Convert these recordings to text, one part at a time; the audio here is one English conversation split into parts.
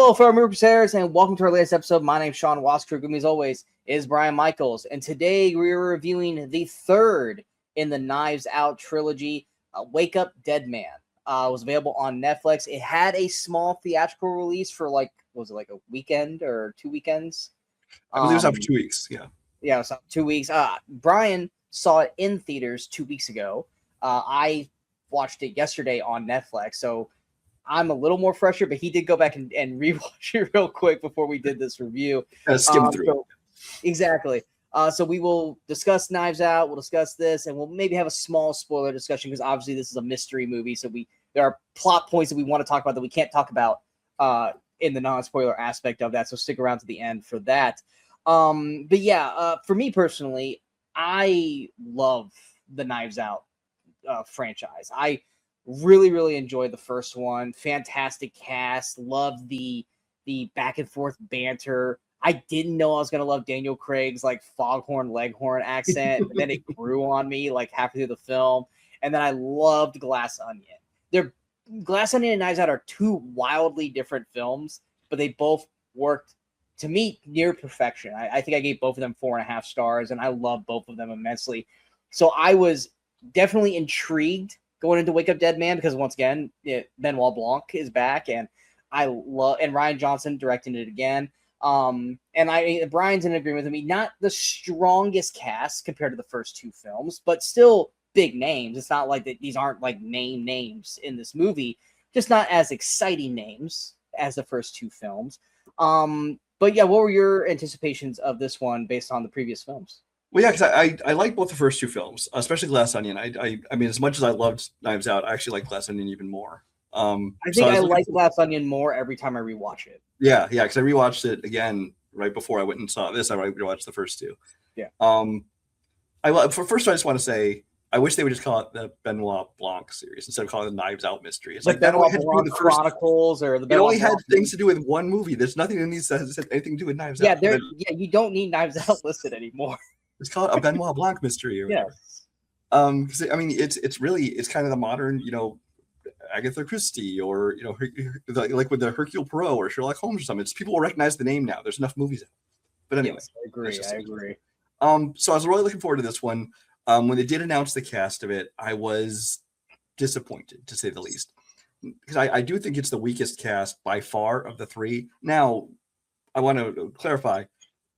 Hello, fellow movie Crusaders, and welcome to our latest episode. My name's Sean Wasker. With me, as always, is Brian Michaels, and today we're reviewing the third in the Knives Out trilogy, Wake Up Dead Man. It was available on Netflix. It had a small theatrical release for a weekend or 2 weekends? I believe it was out for 2 weeks. Yeah, it was 2 weeks. Brian saw it in theaters 2 weeks ago. I watched it yesterday on Netflix, so I'm a little more fresher, but he did go back and rewatch it real quick before we did this review. Skim through it. Exactly. So we will discuss Knives Out. We'll discuss this, and we'll maybe have a small spoiler discussion because obviously this is a mystery movie. So there are plot points that we want to talk about that we can't talk about in the non-spoiler aspect of that. So stick around to the end for that. But yeah, for me personally, I love the Knives Out franchise. I really enjoyed the first one. Fantastic cast. Loved the back and forth banter. I didn't know I was gonna love Daniel Craig's like foghorn leghorn accent, but then it grew on me like halfway through the film. And then I loved Glass Onion. Glass Onion and Knives Out are two wildly different films, but they both worked to me near perfection. I think I gave both of them 4.5 stars, and I love both of them immensely. So I was definitely intrigued going into Wake Up Dead Man because once again, Benoit Blanc is back, and and Ryan Johnson directing it again. And Brian's in agreement with me. Not the strongest cast compared to the first two films, but still big names. It's not like that; these aren't like names in this movie. Just not as exciting names as the first two films. But yeah, what were your anticipations of this one based on the previous films? Well, yeah, because I like both the first two films, especially Glass Onion. I mean, as much as I loved Knives Out, I actually like Glass Onion even more. I think I like Glass Onion more every time I rewatch it. Yeah, because I rewatched it again right before I went and saw this. I rewatched the first two. Yeah. First, I just want to say I wish they would just call it the Benoit Blanc series instead of calling it the Knives Out mystery. It's like Benoit Blanc Chronicles or the Benoit. It only had things to do with one movie. There's nothing in these that has anything to do with Knives Out. You don't need Knives Out listed anymore. It's called a Benoit Blanc mystery. Or because I mean, it's kind of the modern, Agatha Christie or like with the Hercule Poirot or Sherlock Holmes or something. It's people will recognize the name now. There's enough movies out. But anyway, yes, I agree. So I was really looking forward to this one. When they did announce the cast of it, I was disappointed to say the least, because I do think it's the weakest cast by far of the three. Now, I want to clarify.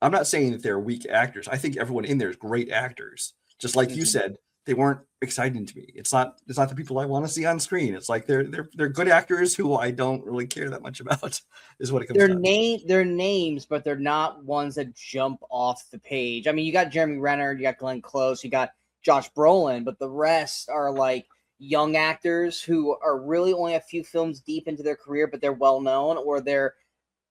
I'm not saying that they're weak actors. I think everyone in there is great actors. Just like you said, they weren't exciting to me. It's not the people I want to see on screen. It's like they're good actors who I don't really care that much about. Is what it comes down to. They're names, but they're not ones that jump off the page. I mean, you got Jeremy Renner, you got Glenn Close, you got Josh Brolin, but the rest are like young actors who are really only a few films deep into their career, but they're well known, or they're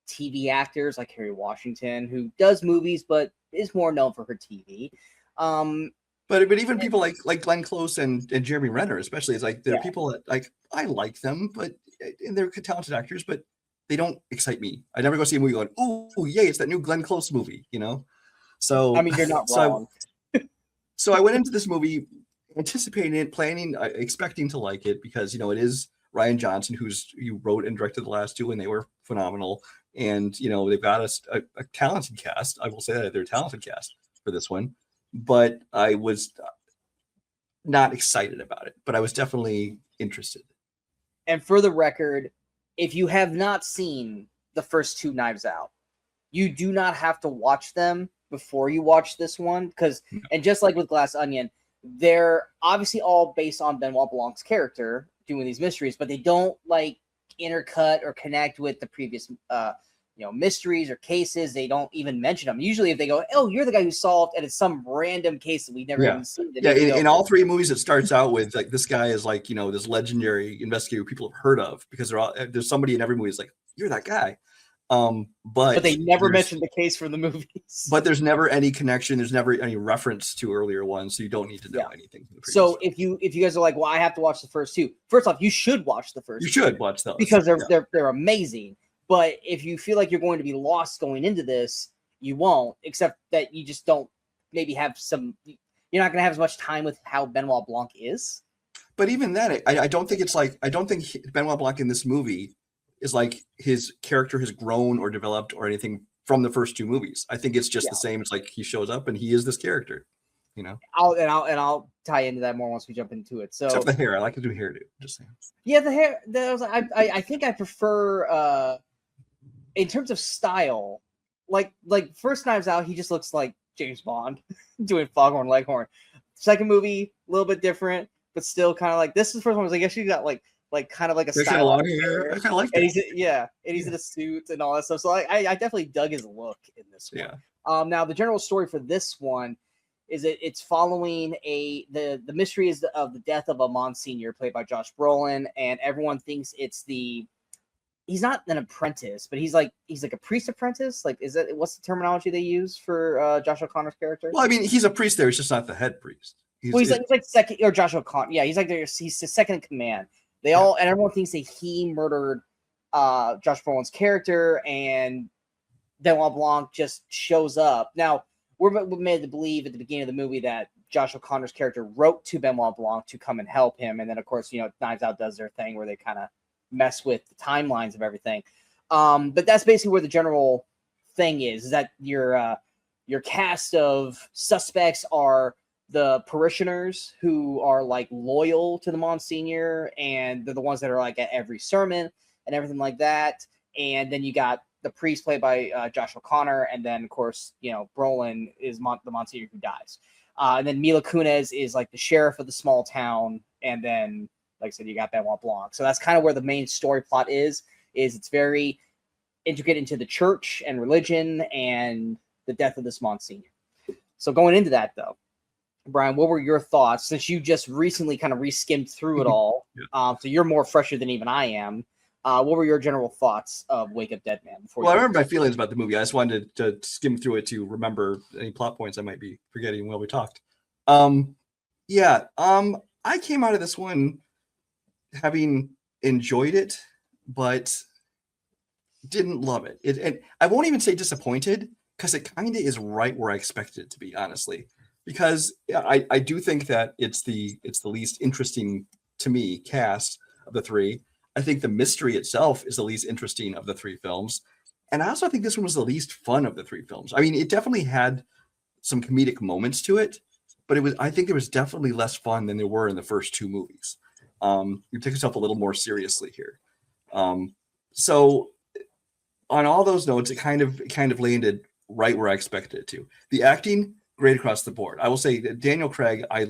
TV actors like Kerry Washington, who does movies but is more known for her TV. But even people like Glenn Close and Jeremy Renner, especially, it's like they're people that like I like them, and they're talented actors, but they don't excite me. I never go see a movie going, "Oh, yay, it's that new Glenn Close movie," So I mean, you're not wrong. So I went into this movie anticipating it, planning, expecting to like it because it is Ryan Johnson who wrote and directed the last two, and they were phenomenal. And they've got a talented cast. I will say that they're a talented cast for this one, but I was not excited about it. But I was definitely interested. And for the record, if you have not seen the first two Knives Out, you do not have to watch them before you watch this one, and just like with Glass Onion, they're obviously all based on Benoit Blanc's character doing these mysteries, but they don't like intercut or connect with the previous mysteries or cases. They don't even mention them. Usually if they go, "Oh, you're the guy who solved," and it's some random case that we've never even seen. In all three movies, it starts out with like this guy is like this legendary investigator people have heard of, because there's somebody in every movie is like, "You're that guy." But they never mentioned the case from the movies. But there's never any connection. There's never any reference to earlier ones, so you don't need to know anything. From the so if you guys are like, "Well, I have to watch the first two," first off, you should watch the first. You should watch those because they're amazing. But if you feel like you're going to be lost going into this, you won't. Except that you just don't maybe have some. You're not going to have as much time with how Benoit Blanc is. But even then, I don't think it's like I don't think Benoit Blanc in this movie is like his character has grown or developed or anything from the first two movies. I think it's just the same. It's like he shows up and he is this character, you know. I'll tie into that more once we jump into it. So except for the hair, I like to do hairdo. Just saying. Yeah, the hair. I think I prefer in terms of style, like first Knives Out, he just looks like James Bond doing Foghorn Leghorn. Second movie, a little bit different, but still kind of like this. Is the first one was like actually got like kind of like a style. I kind of like that. And he's in a suit and all that stuff. So I definitely dug his look in this one. Yeah. Now the general story for this one is it's following the mystery is of the death of a Monsignor played by Josh Brolin, and everyone thinks it's he's not an apprentice, but he's like a priest apprentice. Like, what's the terminology they use for Josh O'Connor's character? Well, I mean, he's a priest there. He's just not the head priest. He's like second, or Josh O'Connor. Yeah, he's the second in command. And everyone thinks that he murdered Josh Brolin's character, and Benoit Blanc just shows up. Now, we're made to believe at the beginning of the movie that Josh O'Connor's character wrote to Benoit Blanc to come and help him. And then, of course, Knives Out does their thing where they kind of mess with the timelines of everything. But that's basically where the general thing is that your cast of suspects are the parishioners who are like loyal to the Monsignor, and they're the ones that are like at every sermon and everything like that. And then you got the priest played by Josh O'Connor, and then of course Brolin is the Monsignor who dies, and then Mila Kunis is like the sheriff of the small town, and then like I said, you got Benoit Blanc. So that's kind of where the main story plot is it's very intricate into the church and religion and the death of this Monsignor. So going into that though, Brian, what were your thoughts since you just recently kind of re-skimmed through it all? So you're more fresher than even I am. What were your general thoughts of Wake Up Dead Man? I remember my feelings about the movie. I just wanted to skim through it to remember any plot points I might be forgetting while we talked. I came out of this one having enjoyed it, but didn't love it. And I won't even say disappointed, because it kind of is right where I expected it to be, honestly. Because I do think that it's the least interesting to me cast of the three. I think the mystery itself is the least interesting of the three films. And I also think this one was the least fun of the three films. I mean, it definitely had some comedic moments to it, but I think there was definitely less fun than there were in the first two movies. You take yourself a little more seriously here. So on all those notes, it kind of landed right where I expected it to. The acting, great across the board. I will say that Daniel Craig, I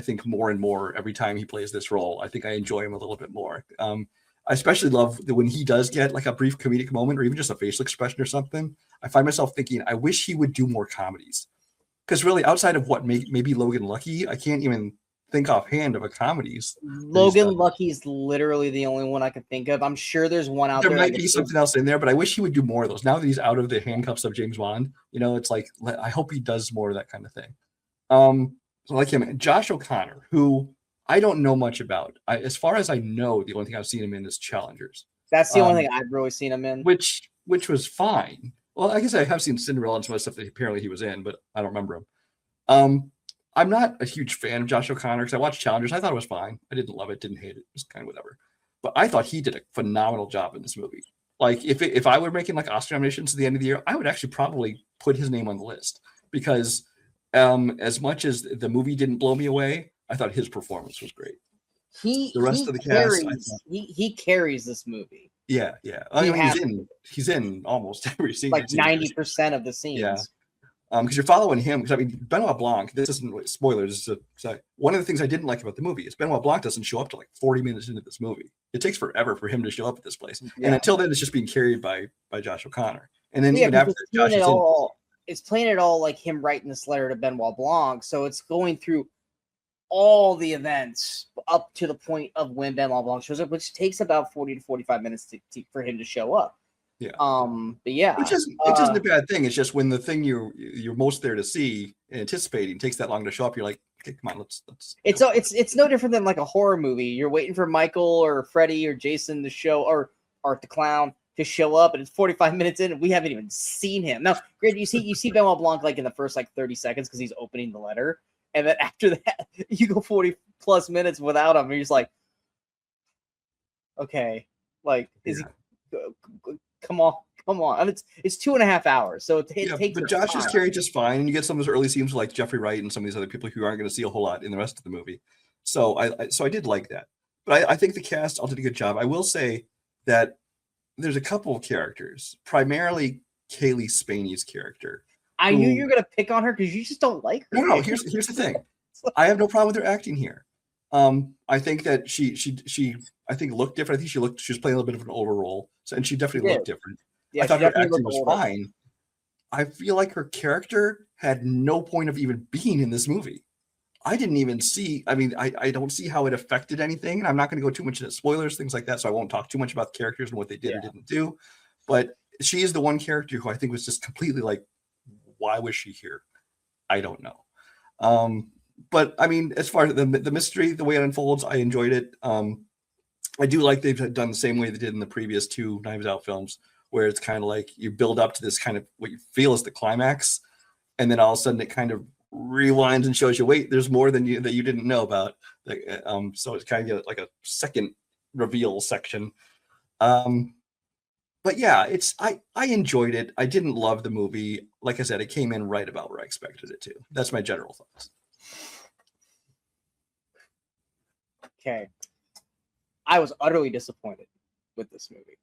think more and more every time he plays this role. I think I enjoy him a little bit more. I especially love that when he does get like a brief comedic moment or even just a facial expression or something, I find myself thinking, I wish he would do more comedies. Because really, outside of what maybe Logan Lucky, I can't even think offhand of a comedies. Logan Lucky is literally the only one I can think of. I'm sure there's one out there. There might be something else in there, but I wish he would do more of those. Now that he's out of the handcuffs of James Bond, it's like, I hope he does more of that kind of thing. So like him, Josh O'Connor, who I don't know much about. As far as I know, the only thing I've seen him in is Challengers. That's the only thing I've really seen him in. Which was fine. Well, I guess I have seen Cinderella and some of the stuff that apparently he was in, but I don't remember him. I'm not a huge fan of Josh O'Connor because I watched Challengers. I thought it was fine. I didn't love it, didn't hate it. It was kind of whatever. But I thought he did a phenomenal job in this movie. Like if I were making like Oscar nominations at the end of the year, I would actually probably put his name on the list because as much as the movie didn't blow me away, I thought his performance was great. The rest of the cast, he carries this movie. Yeah. I mean, he's in almost every scene. Like 90% of the scenes. Yeah. Because you're following him. Because I mean, Benoit Blanc. This isn't spoilers. One of the things I didn't like about the movie is Benoit Blanc doesn't show up to like 40 minutes into this movie. It takes forever for him to show up at this place, and until then, it's just being carried by Josh O'Connor. And then even after Josh is it's playing it all like him writing this letter to Benoit Blanc. So it's going through all the events up to the point of when Benoit Blanc shows up, which takes about 40 to 45 minutes for him to show up. Yeah. But yeah, it isn't a bad thing. It's just when the thing you're most there to see and anticipating takes that long to show up, you're like, okay, come on, let's. It's no different than like a horror movie. You're waiting for Michael or Freddy or Jason to show, or Art the Clown to show up, and it's 45 minutes in, and we haven't even seen him. Now, great, you see Benoit Blanc like in the first like 30 seconds because he's opening the letter, and then after that, you go 40 plus minutes without him, and you're just like, okay, like is he? Come on. And it's 2.5 hours, so it Yeah, takes. but Josh is carried just fine, and you get some of those early scenes like Jeffrey Wright and some of these other people who aren't going to see a whole lot in the rest of the movie. So I did like that, but I think the cast all did a good job. I will say that there's a couple of characters, primarily Kaylee Spaney's character. I knew you were gonna pick on her because you just don't like her. No. Here's the thing. I have no problem with her acting here. I think that she I think looked different. I think she was playing a little bit of an older role, and she definitely looked different. Yeah, I thought her acting was fine. I feel like her character had no point of even being in this movie. I didn't even see. I mean, I don't see how it affected anything. And I'm not going to go too much into spoilers, things like that. So I won't talk too much about the characters and what they did or didn't do. But she is the one character who I think was just completely like, why was she here? I don't know. But I mean, as far as the mystery, the way it unfolds, I enjoyed it. I do like they've done the same way they did in the previous two Knives Out films, where it's kind of like you build up to this kind of what you feel is the climax, and then all of a sudden it kind of rewinds and shows you, wait, there's more than you didn't know about. So it's kind of like a second reveal section. But yeah, I enjoyed it. I didn't love the movie. Like I said, it came in right about where I expected it to. That's my general thoughts. Okay. I was utterly disappointed with this movie.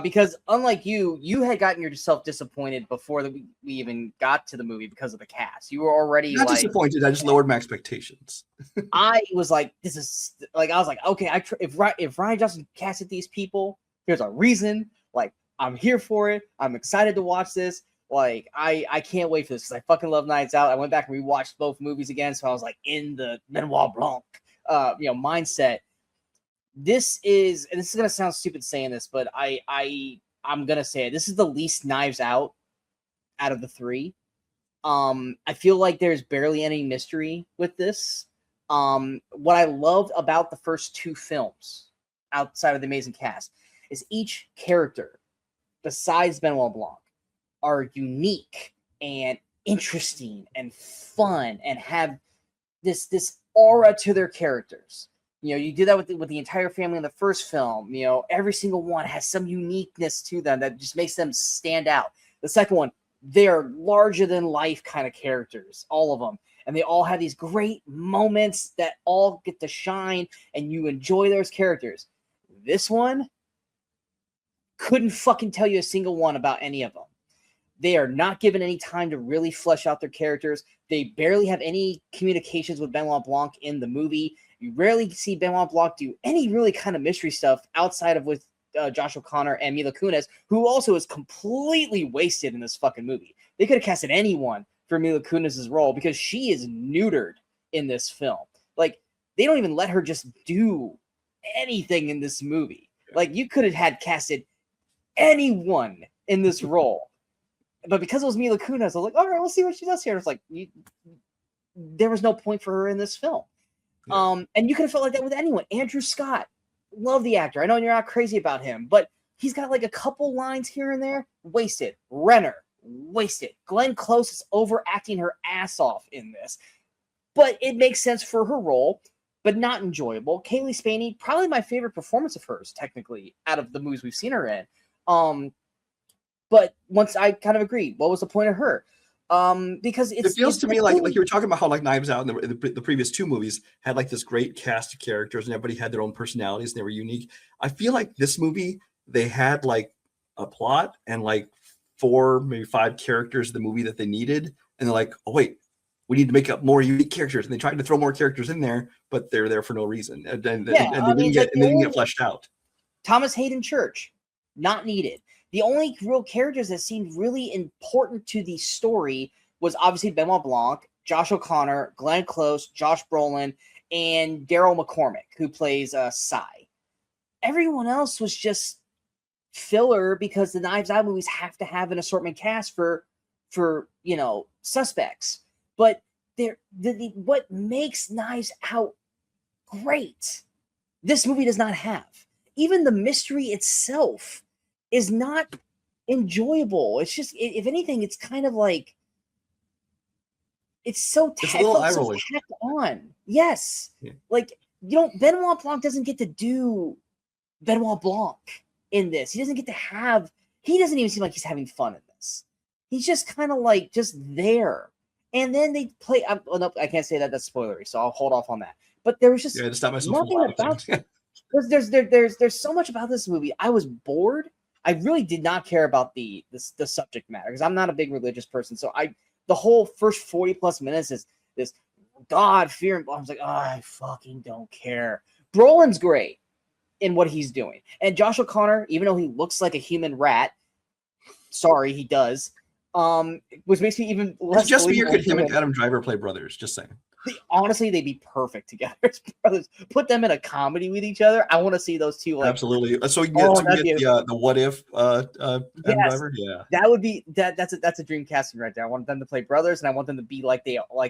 Because unlike you had gotten yourself disappointed before we even got to the movie because of the cast. You were already not disappointed. I just lowered my expectations. I was like, this is like, I was like, okay, if Rian Johnson casted these people, there's a reason. Like, I'm here for it. I'm excited to watch this. Like, I can't wait for this because I fucking love Knives Out. I went back and rewatched both movies again, so I was like in the Benoit Blanc, mindset. This is gonna sound stupid saying this, but I'm gonna say it. This is the least Knives Out of the three. I feel like there's barely any mystery with this. What I loved about the first two films, outside of the amazing cast, is each character, besides Benoit Blanc, are unique and interesting and fun and have this aura to their characters. You do that with the entire family in the first film. Every single one has some uniqueness to them that just makes them stand out. The second one, they're larger than life kind of characters, all of them. And they all have these great moments that all get to shine and you enjoy those characters. This one, couldn't fucking tell you a single one about any of them. They are not given any time to really flesh out their characters. They barely have any communications with Benoit Blanc in the movie. You rarely see Benoit Blanc do any really kind of mystery stuff outside of with Josh O'Connor and Mila Kunis, who also is completely wasted in this fucking movie. They could have casted anyone for Mila Kunis' role because she is neutered in this film. Like, they don't even let her just do anything in this movie. Like, you could have had casted anyone in this role. But because it was Mila Kunis, I was like, all right, we'll see what she does here. It's like, there was no point for her in this film. Yeah. And you could have felt like that with anyone. Andrew Scott, love the actor. I know you're not crazy about him, but he's got like a couple lines here and there. Wasted. Renner, wasted. Glenn Close is overacting her ass off in this. But it makes sense for her role, but not enjoyable. Kaylee Spaney, probably my favorite performance of hers, technically, out of the movies we've seen her in. But once I kind of agree, what was the point of her? Because it feels to me like you were talking about how like Knives Out and the previous two movies had like this great cast of characters and everybody had their own personalities and they were unique. I feel like this movie, they had like a plot and like 4, maybe 5 characters in the movie that they needed. And they're like, oh wait, we need to make up more unique characters. And they tried to throw more characters in there, but they're there for no reason. And they didn't get fleshed out. Thomas Hayden Church, not needed. The only real characters that seemed really important to the story was obviously Benoit Blanc, Josh O'Connor, Glenn Close, Josh Brolin, and Daryl McCormick, who plays Cy. Everyone else was just filler because the Knives Out movies have to have an assortment cast for suspects. But what makes Knives Out great, this movie does not have. Even the mystery itself is not enjoyable. It's just, if anything, it's kind of like, it's so tacked on. Yes. Yeah. Like, Benoit Blanc doesn't get to do Benoit Blanc in this. He doesn't get to have. He doesn't even seem like he's having fun in this. He's just kind of like just there. And then they play. Oh, no, I can't say that. That's spoilery, so I'll hold off on that. But there was just to stop myself from nothing about. There's so much about this movie. I was bored. I really did not care about the subject matter because I'm not a big religious person. So the whole first 40 plus minutes is this God fear. I was like, oh, I fucking don't care. Brolin's great in what he's doing, and Josh O'Connor, even though he looks like a human rat, sorry, he does. Which makes me even less. Just be could him and Adam Driver play brothers. Just saying. Honestly, they'd be perfect together as brothers. Put them in a comedy with each other. I want to see those two. Like, absolutely. So you get, the what if Adam Driver. Yeah, that would be that's a dream casting right there. I want them to play brothers, and I want them to be like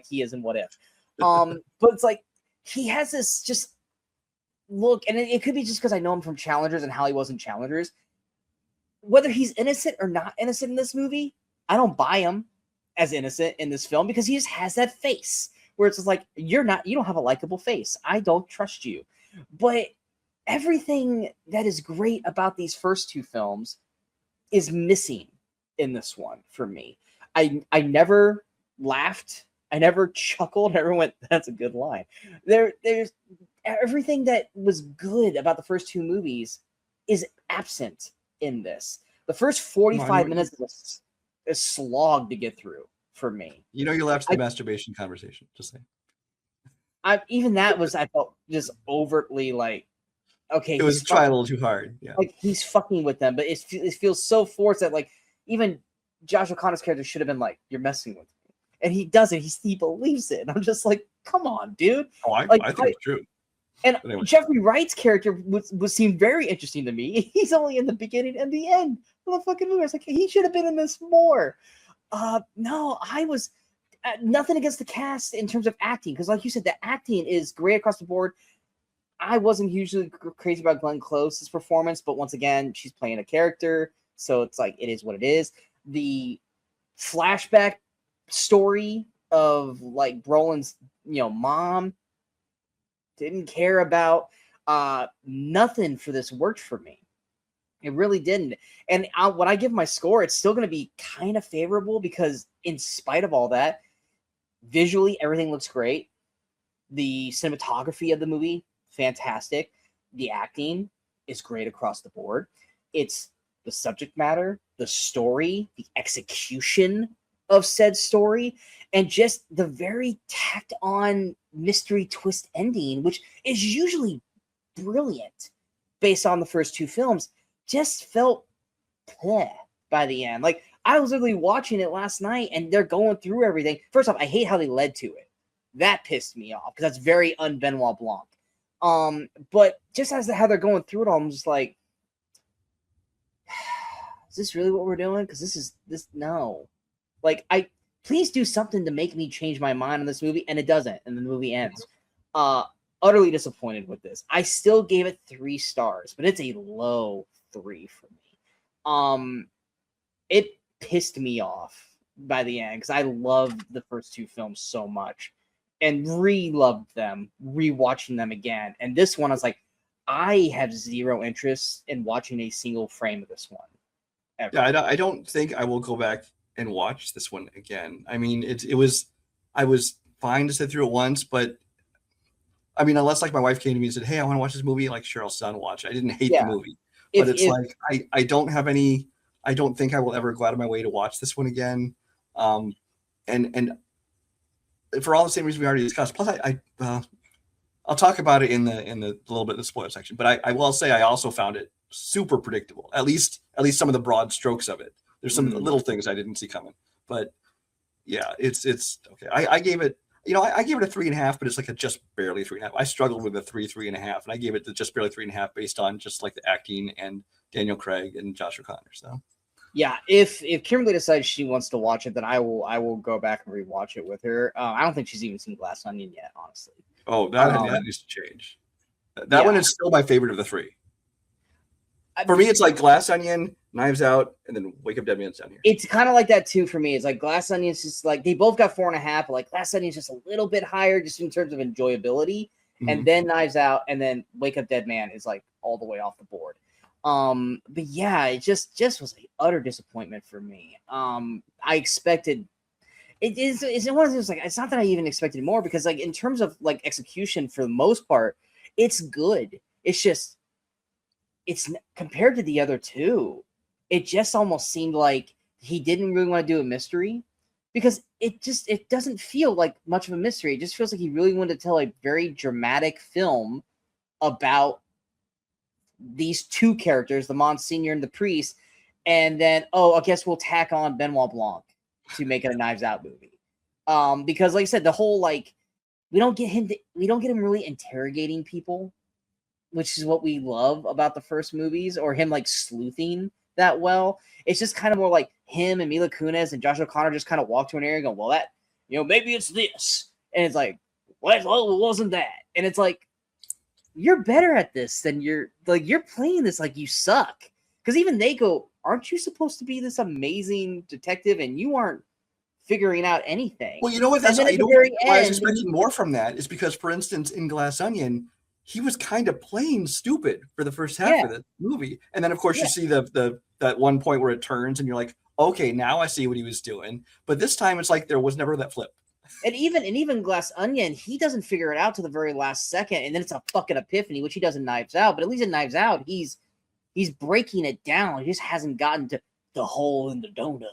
he is in What If. But it's like he has this just look, and it could be just because I know him from Challengers and how he was in Challengers. Whether he's innocent or not innocent in this movie, I don't buy him as innocent in this film because he just has that face where it's just like, you don't have a likable face. I don't trust you. But everything that is great about these first two films is missing in this one for me. I never laughed. I never chuckled. I never went, that's a good line. There's everything that was good about the first two movies is absent in this. The first 45 minutes is a slog to get through for me. You left the masturbation conversation. Just saying. I felt just overtly like, okay. It was trying a little too hard. Yeah. Like he's fucking with them, but it feels so forced that like even Josh O'Connor's character should have been like, you're messing with me. And he doesn't. He believes it. And I'm just like, come on, dude. Oh, I think it's true. And anyway. Jeffrey Wright's character would seem very interesting to me. He's only in the beginning and the end of the fucking movie. I was like, he should have been in this more. No, I was nothing against the cast in terms of acting, because like you said, the acting is great across the board. I wasn't hugely crazy about Glenn Close's performance, but once again, she's playing a character, so it's like it is what it is. The flashback story of like Brolin's, mom, didn't care about. Nothing for this worked for me. It really didn't. And when I give my score, it's still going to be kind of favorable because in spite of all that, visually, everything looks great. The cinematography of the movie, fantastic. The acting is great across the board. It's the subject matter, the story, the execution of said story, and just the very tacked on mystery twist ending, which is usually brilliant based on the first two films, just felt bleh by the end. Like I was literally watching it last night and they're going through everything. First off, I hate how they led to it. That pissed me off because that's very un-Benoit Blanc. But just as how they're going through it all, I'm just like, is this really what we're doing? Because no. Like, please do something to make me change my mind on this movie, and it doesn't, and the movie ends. Utterly disappointed with this. I still gave it 3 stars, but it's a low 3 for me. It pissed me off by the end because I loved the first 2 films so much and re-loved them, rewatching them again. And this one, I was like, I have zero interest in watching a single frame of this one. Ever. Yeah, I don't think I will go back and watch this one again. I mean, I was fine to sit through it once, but I mean, unless like my wife came to me and said, "Hey, I want to watch this movie," like sure, I'll sit down and watch it. I didn't hate the movie, but I don't have any. I don't think I will ever go out of my way to watch this one again. And for all the same reasons we already discussed. Plus, I'll talk about it in the little bit of the spoiler section. But I will say I also found it super predictable. At least some of the broad strokes of it. There's some little things I didn't see coming, but yeah, it's okay. I gave it, I gave it a 3.5, but it's like a just barely 3.5. I struggled with a 3.5, and I gave it the just barely 3.5 based on just like the acting and Daniel Craig and Josh O'Connor. So yeah, if Kimberly decides she wants to watch it, then I will go back and rewatch it with her. I don't think she's even seen Glass Onion yet, honestly. Oh, that needs to change. That one is still my favorite of the 3. For me, it's like Glass Onion, Knives Out, and then Wake Up Dead Man's down here. It's kind of like that too for me. It's like Glass Onion's just like they both got 4.5, but like Glass Onion's just a little bit higher just in terms of enjoyability. Mm-hmm. And then Knives Out, and then Wake Up Dead Man is like all the way off the board. But yeah, it just was an utter disappointment for me. I expected it's one of those, like, it's not that I even expected more, because like in terms of like execution, for the most part, it's good. It's just compared to the other two, it just almost seemed like he didn't really want to do a mystery, because it doesn't feel like much of a mystery. It just feels like he really wanted to tell a very dramatic film about these two characters, the Monsignor and the priest, and then I guess we'll tack on Benoit Blanc to make it a Knives Out movie. Because like I said, the whole, like, we don't get him really interrogating people, which is what we love about the first movies, or him like sleuthing that well. It's just kind of more like him and Mila Kunis and Josh O'Connor just kind of walk to an area and go, well, that, maybe it's this. And it's like, well, it wasn't that. And it's like, you're better at this than you're playing this like you suck. Because even they go, aren't you supposed to be this amazing detective and you aren't figuring out anything? Well, you know what? That's why I was expecting more from that, is because, for instance, in Glass Onion, he was kind of playing stupid for the first half of the movie. And then, of course, you see that one point where it turns and you're like, okay, now I see what he was doing. But this time it's like there was never that flip. And even Glass Onion, he doesn't figure it out to the very last second, and then it's a fucking epiphany, which he does in Knives Out. But at least in Knives Out, he's breaking it down. He just hasn't gotten to the hole in the donut.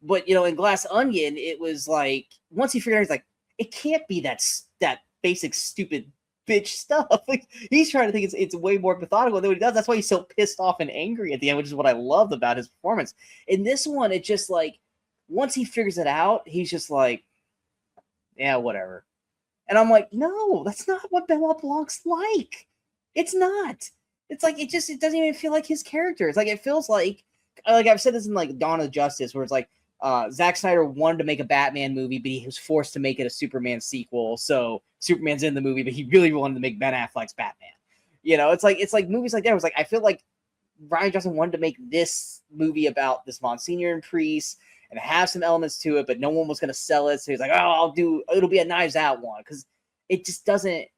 But in Glass Onion, it was like, once he figured out, he's like, it can't be that basic stupid bitch stuff. Like, he's trying to think it's way more methodical than what he does. That's why he's so pissed off and angry at the end, which is what I loved about his performance. In this one, it just like, once he figures it out, he's just like, yeah, whatever. And I'm like, no, that's not what Benoit Blanc's like. It's not. It's like, it doesn't even feel like his character. It's like, it feels like I've said this in like Dawn of Justice, where it's like, Zack Snyder wanted to make a Batman movie, but he was forced to make it a Superman sequel. So Superman's in the movie, but he really wanted to make Ben Affleck's Batman. It's like movies like that. It was like, I feel like Rian Johnson wanted to make this movie about this Monsignor and priest and have some elements to it, but no one was going to sell it. So he's like, it'll be a Knives Out one. Cause it just doesn't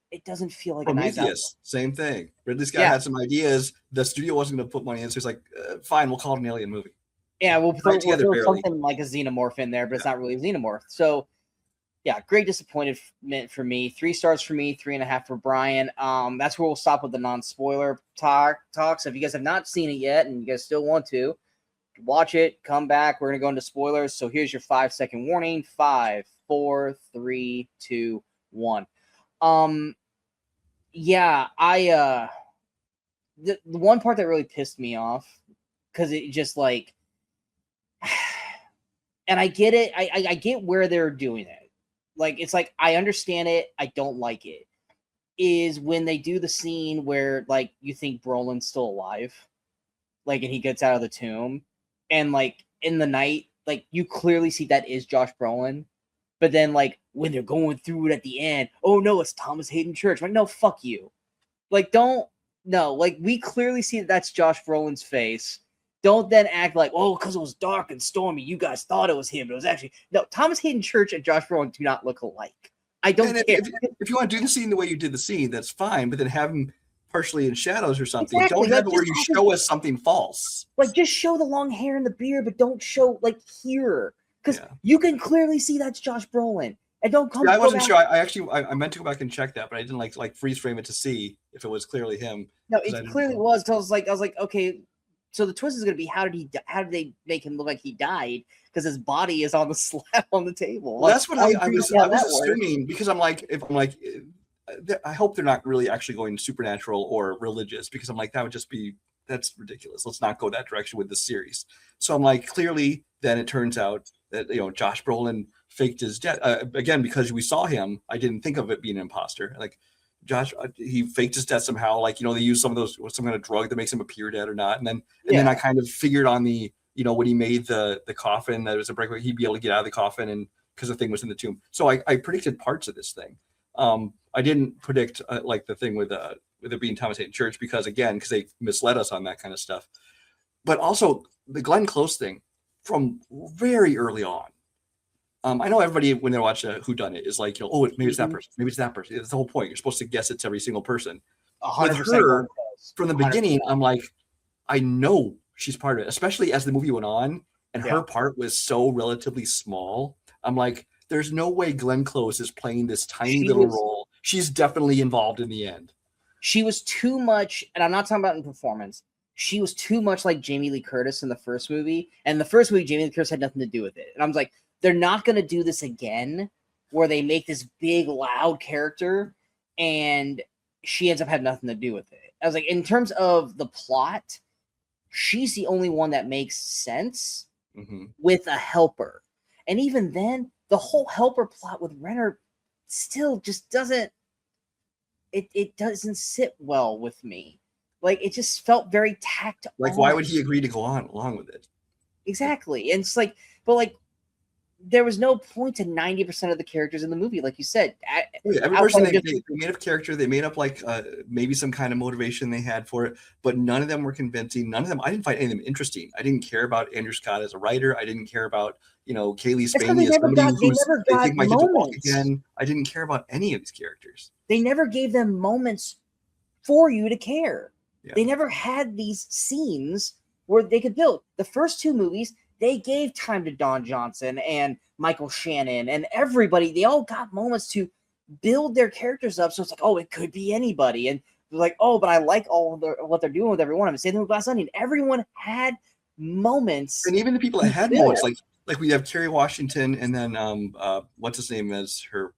feel like Prometheus, a Knives Out. Same thing. Ridley Scott had some ideas. The studio wasn't going to put money in. So he's like, fine, we'll call it an alien movie. Yeah, we'll throw something like a xenomorph in there, but it's not really a xenomorph. So yeah, great disappointment for me. 3 stars for me, 3.5 for Brian. That's where we'll stop with the non-spoiler talk. So if you guys have not seen it yet and you guys still want to, watch it, come back. We're going to go into spoilers. So here's your 5-second warning. 5, 4, 3, 2, 1. Yeah, the one part that really pissed me off, because it just like, and I get it. I get where they're doing it. Like, it's like, I understand it. I don't like it. Is when they do the scene where, like, you think Brolin's still alive, like, and he gets out of the tomb, and like in the night, like, you clearly see that is Josh Brolin. But then, like, when they're going through it at the end, oh no, it's Thomas Hayden Church. I'm like, no, fuck you. Like, we clearly see that's Josh Brolin's face. Don't then act like, because it was dark and stormy, you guys thought it was him. But it was actually, no, Thomas Hayden Church and Josh Brolin do not look alike. I don't care. If you want to do the scene the way you did the scene, that's fine. But then have him partially in shadows or something. Exactly. Don't have it where you show us something false. Like, just show the long hair and the beard, but don't show, like, here. Because you can clearly see that's Josh Brolin. And don't come. Yeah, I wasn't sure. I meant to go back and check that, but I didn't like freeze frame it to see if it was clearly him. No, it clearly was. So I was like, okay. So the twist is going to be, how did they make him look like he died? Because his body is on the slab on the table. Well, that's what I was assuming, because I hope they're not really actually going supernatural or religious, because I'm like, that's ridiculous. Let's not go that direction with the series. So I'm like, clearly then it turns out that, Josh Brolin faked his death again, because we saw him. I didn't think of it being an imposter. Like, Josh, he faked his death somehow. Like, they use some kind of drug that makes him appear dead or not. And then I kind of figured on the, when he made the coffin, that it was a breakaway, he'd be able to get out of the coffin, and because the thing was in the tomb. So I predicted parts of this thing. I didn't predict like the thing with it being Thomas Hayden Church, because they misled us on that kind of stuff. But also the Glenn Close thing from very early on. I know everybody, when they watch Whodunit, is like, maybe it's that person, maybe it's that person. It's the whole point. You're supposed to guess it's every single person. 100%. With her, from the beginning, I'm like, I know she's part of it, especially as the movie went on and her part was so relatively small. I'm like, there's no way Glenn Close is playing this tiny little role. She's definitely involved in the end. She was too much, and I'm not talking about in performance. She was too much like Jamie Lee Curtis in the first movie. And the first movie, Jamie Lee Curtis had nothing to do with it. And I was like, they're not going to do this again, where they make this big, loud character, and she ends up having nothing to do with it. I was like, in terms of the plot, she's the only one that makes sense with a helper. And even then, the whole helper plot with Renner still just doesn't, it doesn't sit well with me. Like, it just felt very tacked on. Like, why would he agree to go on along with it? Exactly. And it's like, but like, there was no point to 90% of the characters in the movie, like you said. Every person they made up character, they made up like maybe some kind of motivation they had for it, but none of them were convincing. None of them, I didn't find any of them interesting. I didn't care about Andrew Scott as a writer. I didn't care about, Kaylee Spaney as somebody who's they think might get to walk again. I didn't care about any of these characters. They never gave them moments for you to care. Yeah. They never had these scenes where they could build. The first two movies, they gave time to Don Johnson and Michael Shannon and everybody. They all got moments to build their characters up. So it's like, oh, it could be anybody. And they're like, oh, but I like all of what they're doing with every one of them. Same thing with Glass Onion. Everyone had moments. And even the people that had moments, like we have Kerry Washington and then what's his name as her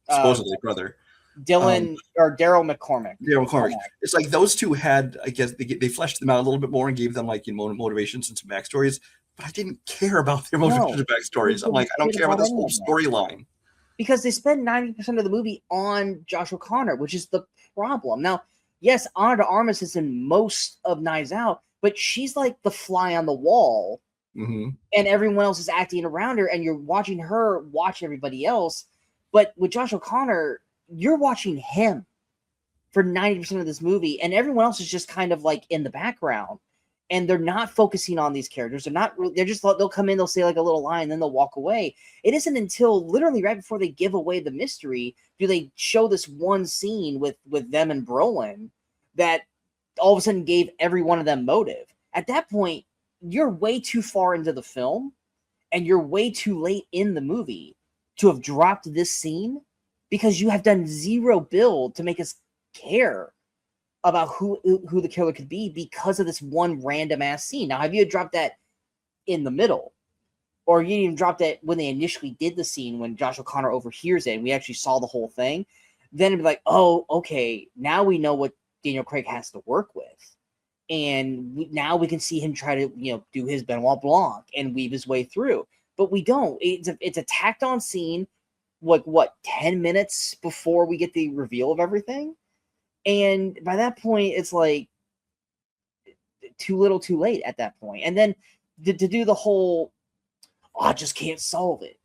supposedly brother. Dylan or Daryl McCormick. Daryl McCormick. It's like those two had, I guess, they fleshed them out a little bit more and gave them like motivations and some backstories. But I didn't care about their motivations and backstories. I'm like, I don't care about this whole storyline. Because they spend 90% of the movie on Josh O'Connor, which is the problem. Now, yes, Ana de Armas is in most of Knives Out, but she's like the fly on the wall. And everyone else is acting around her, and you're watching her watch everybody else. But with Josh O'Connor, you're watching him for 90% of this movie, and everyone else is just kind of like in the background. And they're not focusing on these characters. They'll come in, they'll say like a little line, then they'll walk away. It isn't until literally right before they give away the mystery do they show this one scene with them and Brolin that all of a sudden gave every one of them motive. At that point, you're way too far into the film, and you're way too late in the movie to have dropped this scene because you have done zero build to make us care about who the killer could be because of this one random ass scene. Now, have you dropped that in the middle, or you didn't even drop that when they initially did the scene when Josh O'Connor overhears it and we actually saw the whole thing? Then it'd be like, oh, okay, now we know what Daniel Craig has to work with, and now we can see him try to do his Benoit Blanc and weave his way through. But we don't. It's a tacked on scene, like 10 minutes before we get the reveal of everything. And by that point, it's like too little too late at that point. And then to do the whole, I just can't solve it.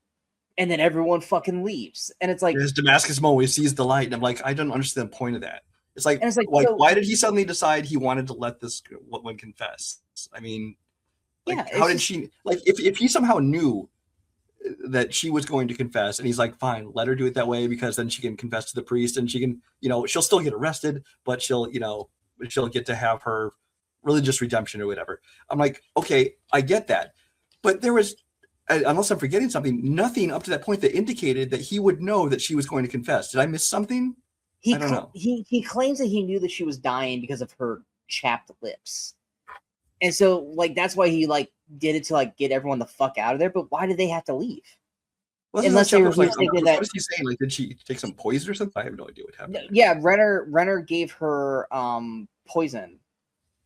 And then everyone fucking leaves. And it's like, there's Damascus moment, he sees the light. And I'm like, I don't understand the point of that. It's like so, why did he suddenly decide he wanted to let this woman confess? I mean, how did she, if he somehow knew that she was going to confess and he's like, fine, let her do it that way because then she can confess to the priest and she can, she'll still get arrested, but she'll get to have her religious redemption or whatever. I'm like, okay, I get that. But there was, unless I'm forgetting something, nothing up to that point that indicated that he would know that she was going to confess. Did I miss something? I don't know. He claims that he knew that she was dying because of her chapped lips. And so, that's why he, did it to, get everyone the fuck out of there. But why did they have to leave? Unless they were thinking that... What is he saying? Did she take some poison or something? I have no idea what happened. Yeah, Renner gave her poison.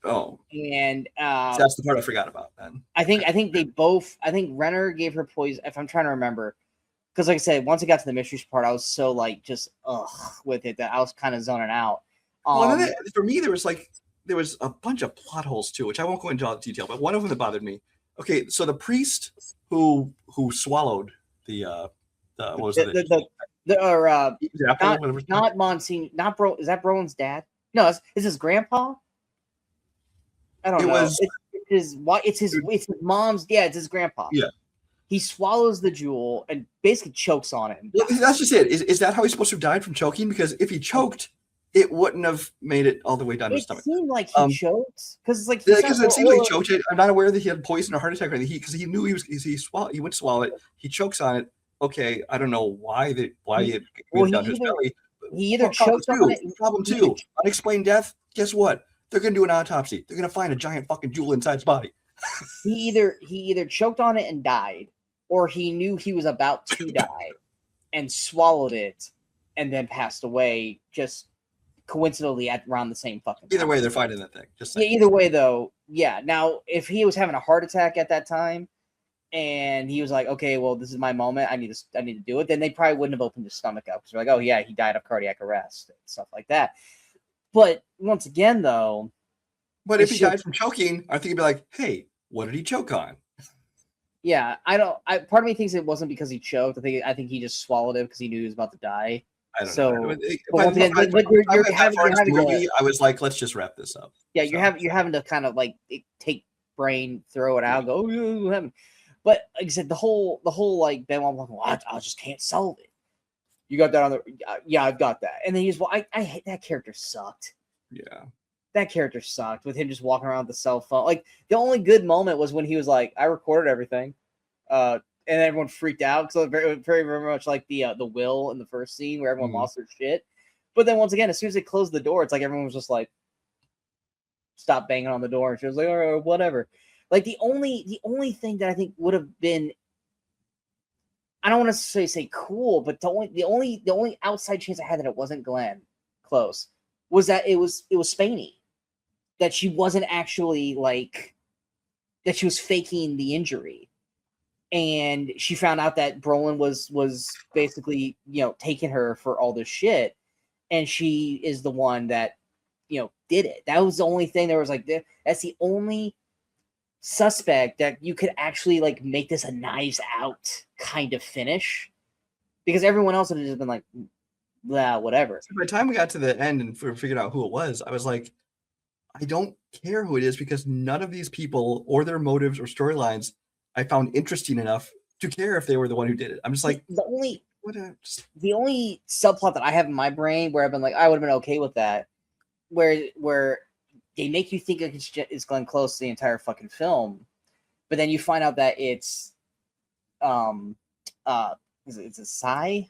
Oh. And... so that's the part I forgot about, then. I think Renner gave her poison, if I'm trying to remember. Because, like I said, once it got to the mysteries part, I was so, with it that I was kind of zoning out. For me, there was a bunch of plot holes too, which I won't go into all the detail, but one of them that bothered me. Okay, so the priest who swallowed not Monsignor, not Bro. Is that Brolin's dad? No, is his grandpa? I don't know. It's his mom's. Yeah, it's his grandpa. Yeah. He swallows the jewel and basically chokes on it. Well, that's just it. Is that how he's supposed to have died, from choking? Because if he choked, it wouldn't have made it all the way down to his It stomach. seemed like he choked because it's like Because it seems like he choked it. I'm not aware that he had poison or heart attack or anything. Because he knew he went to swallow it. He chokes on it. Okay, I don't know why it went down to his belly. He either choked on it. Problem two, unexplained death. Guess what? They're gonna do an autopsy. They're gonna find a giant fucking jewel inside his body. He either choked on it and died, or he knew he was about to die and swallowed it and then passed away just coincidentally at around the same fucking time. Either way, they're finding that thing. Just yeah, either way though, yeah. Now, if he was having a heart attack at that time and he was like, okay, well, this is my moment, I need to do it, then they probably wouldn't have opened his stomach up because they're like, oh yeah, he died of cardiac arrest and stuff like that. But once again though, but if he died from choking, I think he'd be like, hey, what did he choke on? Yeah, part of me thinks it wasn't because he choked. I think he just swallowed it because he knew he was about to die. I don't know. But you're having movie. I was like, let's just wrap this up. Yeah, you're having to kind of like take brain, throw it out, go. Oh, but like I said, the whole like Benoit Blanc, well, I just can't solve it. You got that on the yeah, I've got that. And then he's I hate that character sucked. Yeah. That character sucked with him just walking around with the cell phone. Like the only good moment was when he was like, I recorded everything. And everyone freaked out because very, very, very much like the will in the first scene where everyone lost their shit. But then once again, as soon as they closed the door, it's like everyone was just like, stop banging on the door. And she was like, oh, whatever. Like the only thing that I think would have been, I don't want to say cool, but the only outside chance I had that it wasn't Glenn Close was that it was Spaney. That she wasn't actually like, that she was faking the injury. And she found out that Brolin was basically, taking her for all this shit. And she is the one that, did it. That was the only thing that was like, that's the only suspect that you could actually like make this a Knives Out kind of finish. Because everyone else would have just been like, blah, whatever. So by the time we got to the end and figured out who it was, I was like, I don't care who it is because none of these people or their motives or storylines I found interesting enough to care if they were the one who did it. I'm just like, the only subplot that I have in my brain where I've been like, I would have been okay with that, where they make you think it's Glenn Close the entire fucking film, but then you find out that it's it's a Cy,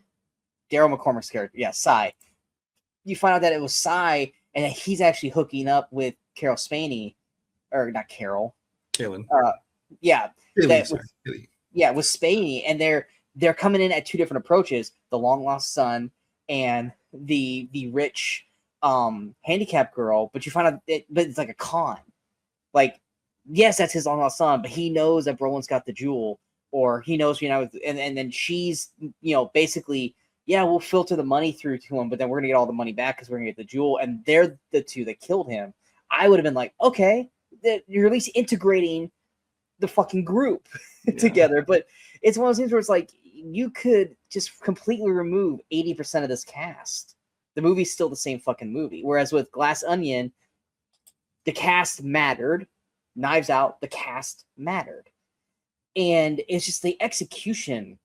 Daryl McCormack's character, yeah, Cy. You find out that it was Cy. And he's actually hooking up with Carol Spaney, or not Carol. Kaylin. Yeah. Kaylee. Yeah, with Spaney. And they're coming in at two different approaches. The long lost son and the rich handicapped girl. But you find out but it's like a con. Like, yes, that's his long lost son, but he knows that Brolin's got the jewel. Or he knows, and then she's, basically, yeah, we'll filter the money through to him, but then we're going to get all the money back because we're going to get the jewel. And they're the two that killed him. I would have been like, okay, you're at least integrating the fucking group together. But it's one of those things where it's like, you could just completely remove 80% of this cast. The movie's still the same fucking movie. Whereas with Glass Onion, the cast mattered. Knives Out, the cast mattered. And it's just the execution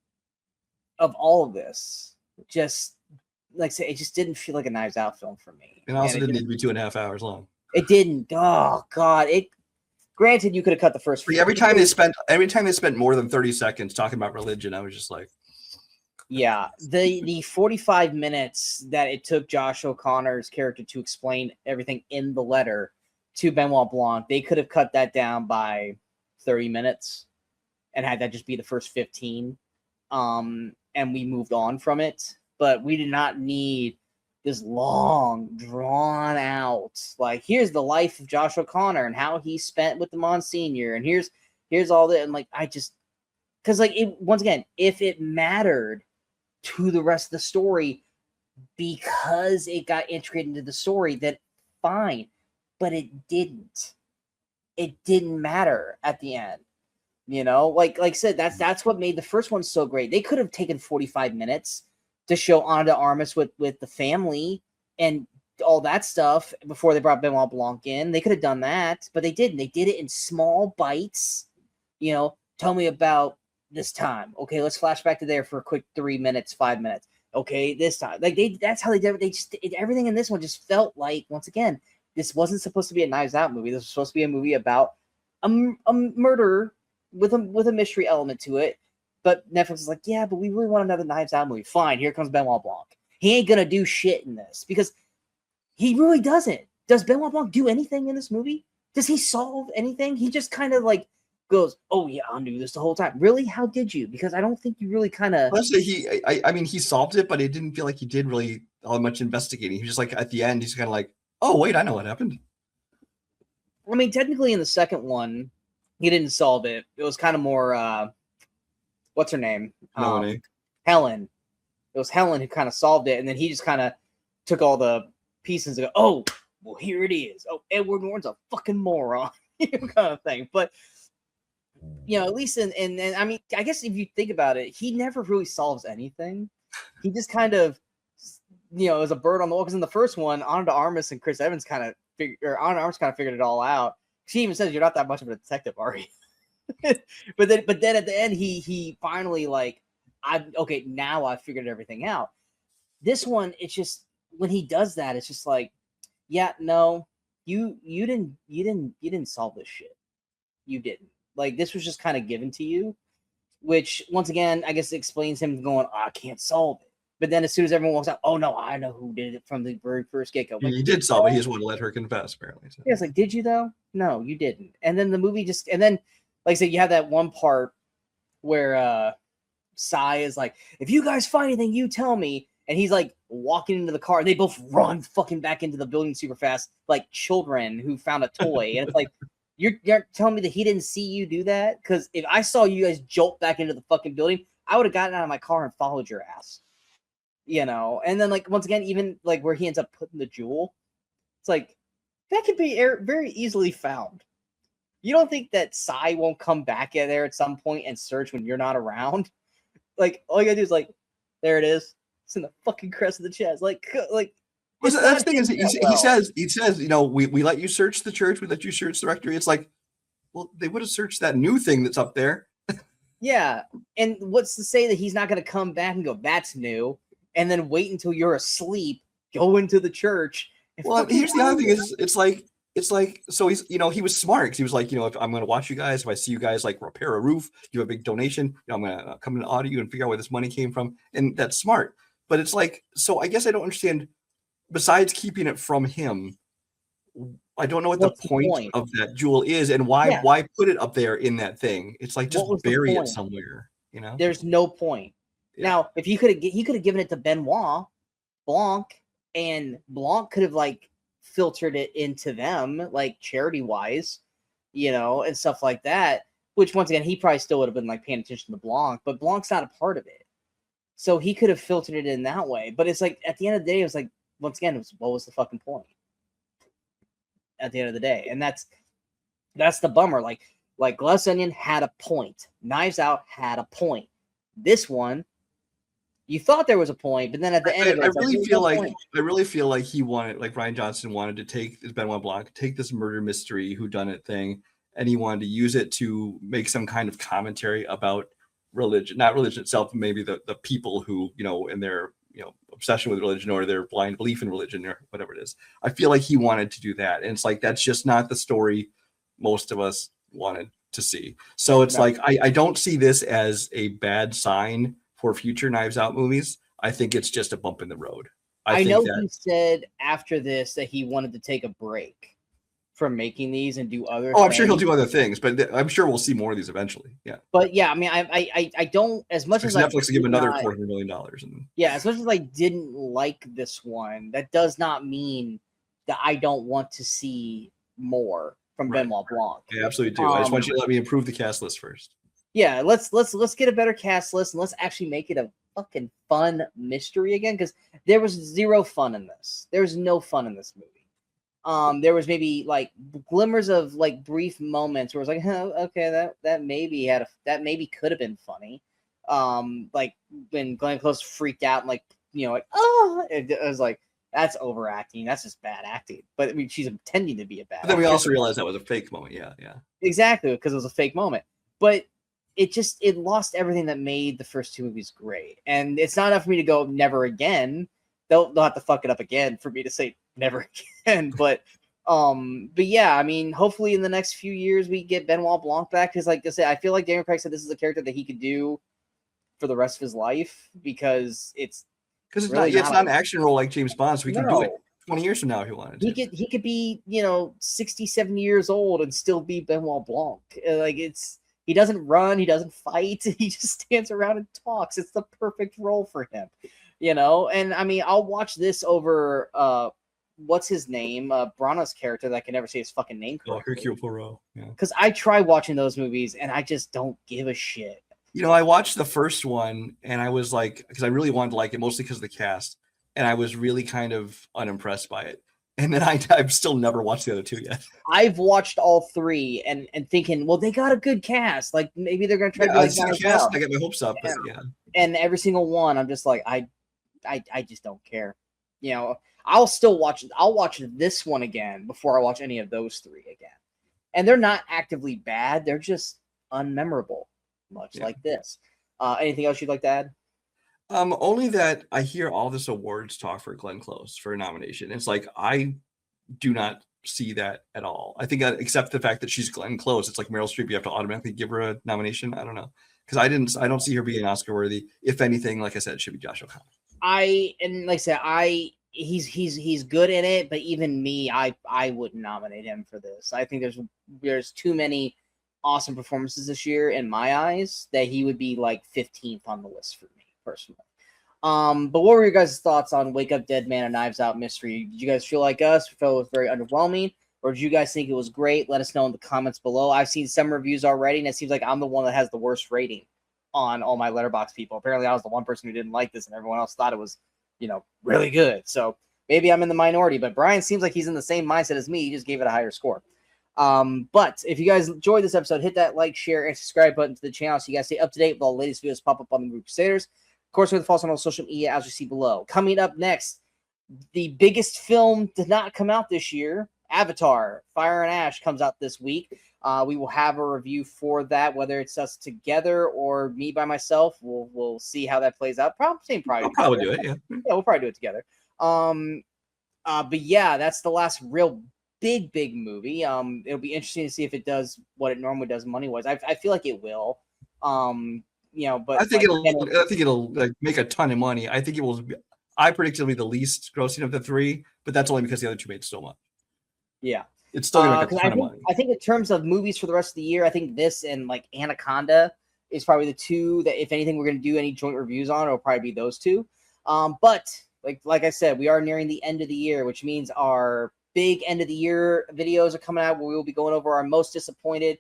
of all of this. Just like I say, it just didn't feel like a Knives Out film for me. It also didn't need to be 2.5 hours long. It didn't. Oh God! Granted, you could have cut the first. Every time they spent more than 30 seconds talking about religion, I was just like, yeah. The 45 minutes that it took Josh O'Connor's character to explain everything in the letter to Benoit Blanc, they could have cut that down by 30 minutes and had that just be the first 15. And we moved on from it, but we did not need this long, drawn out, like, here's the life of Josh O'Connor and how he spent with the Monsignor, and here's all that, and like, because like, it, once again, if it mattered to the rest of the story because it got integrated into the story, then fine, but it didn't matter at the end. Like I said, that's what made the first one so great. They could have taken 45 minutes to show Ana de Armas with the family and all that stuff before they brought Benoit Blanc in. They could have done that, but they didn't. They did it in small bites. Tell me about this time. Okay, let's flash back to there for a quick 3 minutes, 5 minutes. okay, this time, like that's how they did it. They just everything in this one just felt like, once again, this wasn't supposed to be a Knives Out movie. This was supposed to be a movie about a murder with a mystery element to it. But Netflix is like, yeah, but we really want another Knives Out movie. Fine, here comes Benoit Blanc. He ain't gonna do shit in this because he really doesn't. Does Benoit Blanc do anything in this movie? Does he solve anything? He just kind of like goes, oh yeah, I knew this the whole time. Really? How did you? Because I don't think you really kind of. Honestly, I mean, he solved it, but it didn't feel like he did really all much investigating. He was just like, at the end, he's kind of like, oh wait, I know what happened. I mean, technically, in the second one, he didn't solve it. It was kind of more. What's her name? Helen. It was Helen who kind of solved it, and then he just kind of took all the pieces and go, oh, well, here it is. Oh, Edward Norton's a fucking moron, kind of thing. But at least in I mean, I guess if you think about it, he never really solves anything. He just kind of, is a bird on the wall. Because in the first one, Ana de Armas and Chris Evans Ana de Armas kind of figured it all out. She even says, "You're not that much of a detective, are you?" but then at the end, he finally like, now I figured everything out. This one, it's just when he does that, it's just like, yeah, no, you didn't solve this shit. You didn't. Like, this was just kind of given to you, which once again, I guess explains him going, I can't solve it. But then as soon as everyone walks out, oh no, I know who did it from the very first get-go. Like, he did solve it. He just wanted to let her confess, apparently. So. Yeah, it's like, did you though? No, you didn't. And then the movie just, and then, like I said, you have that one part where Sai is like, if you guys find anything, you tell me. And he's like walking into the car, and they both run fucking back into the building super fast, like children who found a toy. And it's like, you're telling me that he didn't see you do that? Because if I saw you guys jolt back into the fucking building, I would have gotten out of my car and followed your ass. And then like once again, even like where he ends up putting the jewel, it's like that could be very easily found. You don't think that Sai won't come back in there at some point and search when you're not around? Like all you gotta do is like, there it is. It's in the fucking crest of the chest. Like. Well, that's the thing is, he says, we let you search the church, we let you search the rectory. It's like, well, they would have searched that new thing that's up there. Yeah, and what's to say that he's not going to come back and go, that's new, and then wait until you're asleep, go into the church. Well, here's the other thing is, it's like, so he's, he was smart because he was like, if I'm going to watch you guys, if I see you guys like repair a roof, do a big donation, I'm going to come and audit you and figure out where this money came from, and that's smart. But it's like, so I guess I don't understand. Besides keeping it from him, I don't know what the point of that jewel is, and why put it up there in that thing. It's like, just bury it somewhere. There's no point. Yeah. Now, if he could have given it to Benoit Blanc, and Blanc could have like filtered it into them, like charity wise, and stuff like that. Which once again, he probably still would have been like paying attention to Blanc, but Blanc's not a part of it, so he could have filtered it in that way. But it's like at the end of the day, it was like, once again, what was the fucking point at the end of the day? And that's the bummer. Like Glass Onion had a point. Knives Out had a point. This one, you thought there was a point, but then at the end, I really feel like he wanted, like Rian Johnson wanted to take this Benoit Blanc, take this murder mystery whodunit thing, and he wanted to use it to make some kind of commentary about religion, not religion itself, maybe the people who, in their obsession with religion or their blind belief in religion or whatever it is. I feel like he wanted to do that. And it's like, that's just not the story most of us wanted to see. So it's like, I don't see this as a bad sign for future Knives Out movies. I think it's just a bump in the road. I know he said after this that he wanted to take a break from making these and do other things. I'm sure he'll do other things, but I'm sure we'll see more of these eventually. Yeah. But yeah, I mean, I don't, as much as Netflix will give another $400 million. Yeah, as much as I didn't like this one, that does not mean that I don't want to see more from Benoit Blanc. Yeah, absolutely do. I just want you to let me improve the cast list first. Yeah, let's get a better cast list, and let's actually make it a fucking fun mystery again, because there was zero fun in this. There was no fun in this movie. There was maybe like glimmers of like brief moments where it was like, okay, that maybe could have been funny. Like when Glenn Close freaked out and like, it was like, that's overacting. That's just bad acting. But I mean, she's intending to be a bad. But then we also realized that was a fake moment. Yeah. Exactly, because it was a fake moment. But it lost everything that made the first two movies great. And it's not enough for me to go never again. They'll have to fuck it up again for me to say never again. But yeah, I mean, hopefully in the next few years we get Benoit Blanc back, because like I said, I feel like Daniel Craig said this is a character that he could do for the rest of his life, because it's not an action role like James Bond, so we can do it 20 years from now if he wanted to. He could be 67 years old and still be Benoit Blanc. Like, he doesn't run, he doesn't fight, he just stands around and talks. It's the perfect role for him, And I mean, I'll watch this over what's his name, Branagh's character that I can never say his fucking name correctly. Hercule Poirot. Yeah. Because I try watching those movies and I just don't give a shit. I watched the first one and I was like, because I really wanted to like it, mostly because of the cast, and I was really kind of unimpressed by it. And then I've still never watched the other two yet. I've watched all three and thinking, well, they got a good cast. Like, maybe they're gonna try to do like that cast. I get my hopes up, but yeah. And every single one, I'm just like, I just don't care. I'll still watch it. I'll watch this one again before I watch any of those three again. And they're not actively bad. They're just unmemorable, much like this. Anything else you'd like to add? Only that I hear all this awards talk for Glenn Close for a nomination. It's like, I do not see that at all. I think except the fact that she's Glenn Close, it's like Meryl Streep. You have to automatically give her a nomination. I don't know, because I don't see her being Oscar worthy. If anything, like I said, it should be Josh O'Connor. He's good in it, but even me, I wouldn't nominate him for this. I think there's too many awesome performances this year in my eyes that he would be like 15th on the list for me personally. But what were your guys' thoughts on Wake Up Dead Man and Knives Out Mystery? Did you guys feel like us? Felt it was very underwhelming, or did you guys think it was great? Let us know in the comments below. I've seen some reviews already, and it seems like I'm the one that has the worst rating on all my Letterboxd people. Apparently, I was the one person who didn't like this, and everyone else thought it was, really good. So maybe I'm in the minority, but Brian seems like he's in the same mindset as me. He just gave it a higher score. But if you guys enjoyed this episode, hit that like, share, and subscribe button to the channel so you guys stay up to date with all the latest videos pop up on the Movie Crusaders. Of course, we're follow us on all social media as you see below. Coming up next, the biggest film did not come out this year, Avatar: Fire and Ash, comes out this week. We will have a review for that, whether it's us together or me by myself. We'll see how that plays out. Probably do it. Yeah, we'll probably do it together. But yeah, that's the last real big movie. It'll be interesting to see if it does what it normally does money wise. I feel like it will. But I think it'll like make a ton of money. I think it will. I predict it'll be the least grossing of the three, but that's only because the other two made so much. Yeah, it's still gonna make a ton of money. I think in terms of movies for the rest of the year, I think this and like Anaconda is probably the two that, if anything, we're gonna do any joint reviews on. It'll probably be those two. But like I said, we are nearing the end of the year, which means our big end of the year videos are coming out, where we will be going over our most disappointed,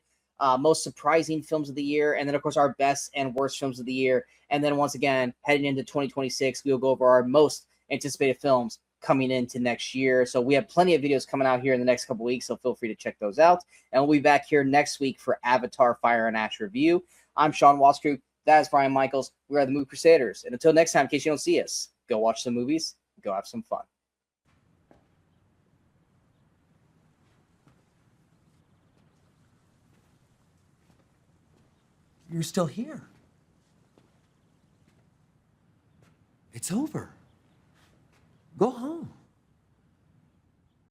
most surprising films of the year, and then of course our best and worst films of the year. And then once again, heading into 2026, we will go over our most anticipated films coming into next year. So we have plenty of videos coming out here in the next couple weeks, so feel free to check those out. And we'll be back here next week for Avatar: Fire and Ash review. I'm Sean Waskrew. That is Brian Michaels. We are the Movie Crusaders. And until next time, in case you don't see us, go watch some movies, go have some fun. You're still here. It's over. Go home.